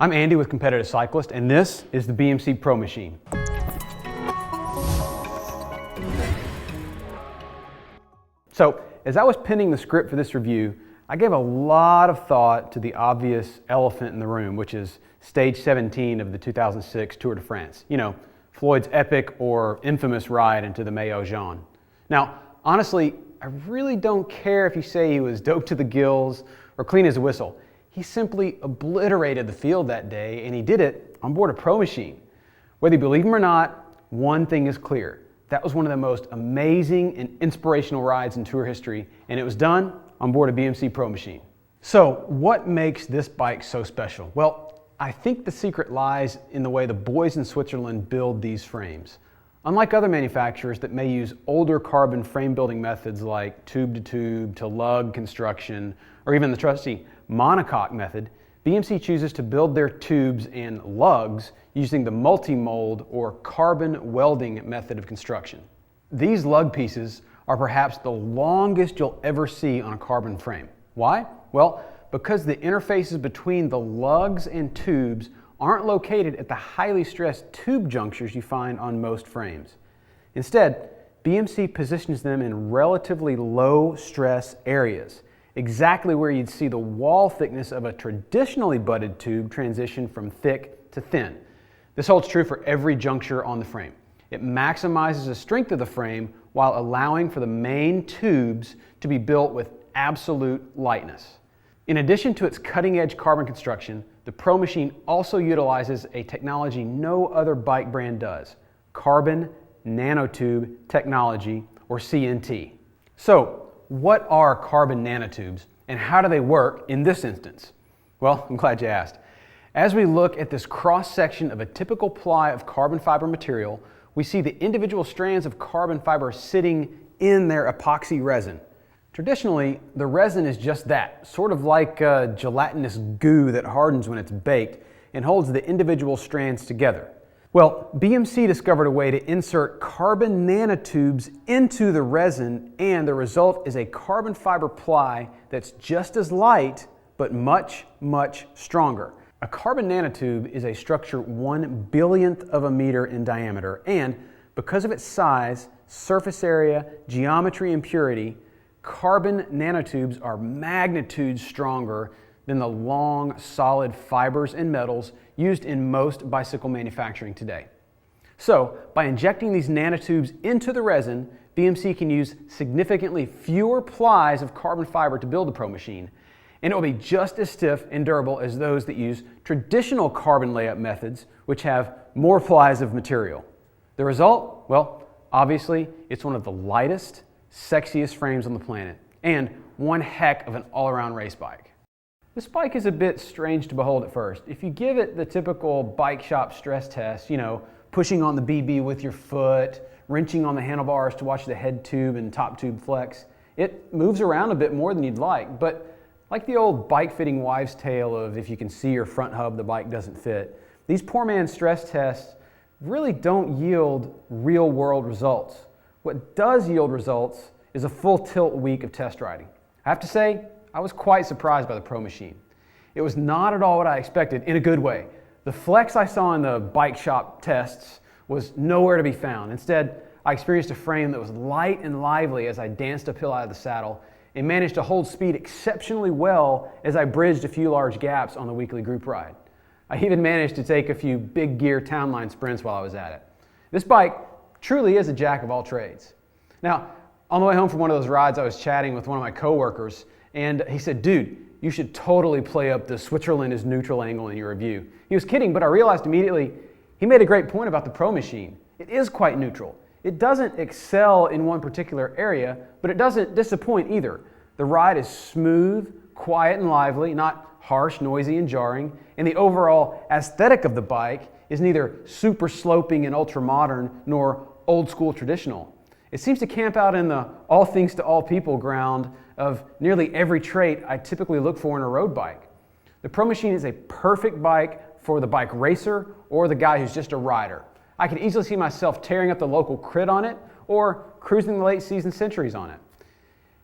I'm Andy with Competitive Cyclist, and this is the BMC Pro Machine. So, as I was penning the script for this review, I gave a lot of thought to the obvious elephant in the room, which is stage 17 of the 2006 Tour de France. You know, Floyd's epic or infamous ride into the Maillot Jaune. Now, honestly, I really don't care if you say he was doped to the gills or clean as a whistle. He simply obliterated the field that day, and he did it on board a Pro Machine. Whether you believe him or not, one thing is clear. That was one of the most amazing and inspirational rides in Tour history, and it was done on board a BMC Pro Machine. So, what makes this bike so special? Well, I think the secret lies in the way the boys in Switzerland build these frames. Unlike other manufacturers that may use older carbon frame building methods like tube to lug construction, or even the trusty monocoque method, BMC chooses to build their tubes and lugs using the multi-mold or carbon welding method of construction. These lug pieces are perhaps the longest you'll ever see on a carbon frame. Why? Well, because the interfaces between the lugs and tubes aren't located at the highly stressed tube junctures you find on most frames. Instead, BMC positions them in relatively low stress areas, exactly where you'd see the wall thickness of a traditionally butted tube transition from thick to thin. This holds true for every juncture on the frame. It maximizes the strength of the frame while allowing for the main tubes to be built with absolute lightness. In addition to its cutting-edge carbon construction, the Pro Machine also utilizes a technology no other bike brand does: carbon nanotube technology, or CNT. So, what are carbon nanotubes, and how do they work in this instance? Well, I'm glad you asked. As we look at this cross-section of a typical ply of carbon fiber material, we see the individual strands of carbon fiber sitting in their epoxy resin. Traditionally, the resin is just that, sort of like a gelatinous goo that hardens when it's baked and holds the individual strands together. Well, BMC discovered a way to insert carbon nanotubes into the resin, and the result is a carbon fiber ply that's just as light, but much, much stronger. A carbon nanotube is a structure 1/billionth of a meter in diameter, and because of its size, surface area, geometry, and purity, carbon nanotubes are magnitudes stronger than the long, solid fibers and metals used in most bicycle manufacturing today. So, by injecting these nanotubes into the resin, BMC can use significantly fewer plies of carbon fiber to build the Pro Machine, and it will be just as stiff and durable as those that use traditional carbon layup methods, which have more plies of material. The result? Well, obviously, it's one of the lightest, sexiest frames on the planet, and one heck of an all-around race bike. This bike is a bit strange to behold at first. If you give it the typical bike shop stress test, you know, pushing on the BB with your foot, wrenching on the handlebars to watch the head tube and top tube flex, it moves around a bit more than you'd like, but like the old bike fitting wives' tale of if you can see your front hub, the bike doesn't fit, these poor man's stress tests really don't yield real world results. What does yield results is a full tilt week of test riding. I have to say, I was quite surprised by the Pro Machine. It was not at all what I expected, in a good way. The flex I saw in the bike shop tests was nowhere to be found. Instead, I experienced a frame that was light and lively as I danced uphill out of the saddle and managed to hold speed exceptionally well as I bridged a few large gaps on the weekly group ride. I even managed to take a few big gear town line sprints while I was at it. This bike truly is a jack of all trades. Now, on the way home from one of those rides, I was chatting with one of my coworkers, and he said, "Dude, you should totally play up the Switzerland is neutral angle in your review." He was kidding, but I realized immediately he made a great point about the Pro Machine. It is quite neutral. It doesn't excel in one particular area, but it doesn't disappoint either. The ride is smooth, quiet, and lively, not harsh, noisy, and jarring, and the overall aesthetic of the bike is neither super sloping and ultra-modern nor old-school traditional. It seems to camp out in the all things to all people ground of nearly every trait I typically look for in a road bike. The Pro Machine is a perfect bike for the bike racer or the guy who's just a rider. I can easily see myself tearing up the local crit on it or cruising the late season centuries on it.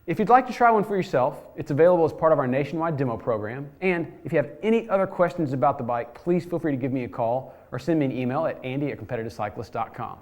If you'd like to try one for yourself, it's available as part of our nationwide demo program. And if you have any other questions about the bike, please feel free to give me a call or send me an email at andy@competitivecyclist.com.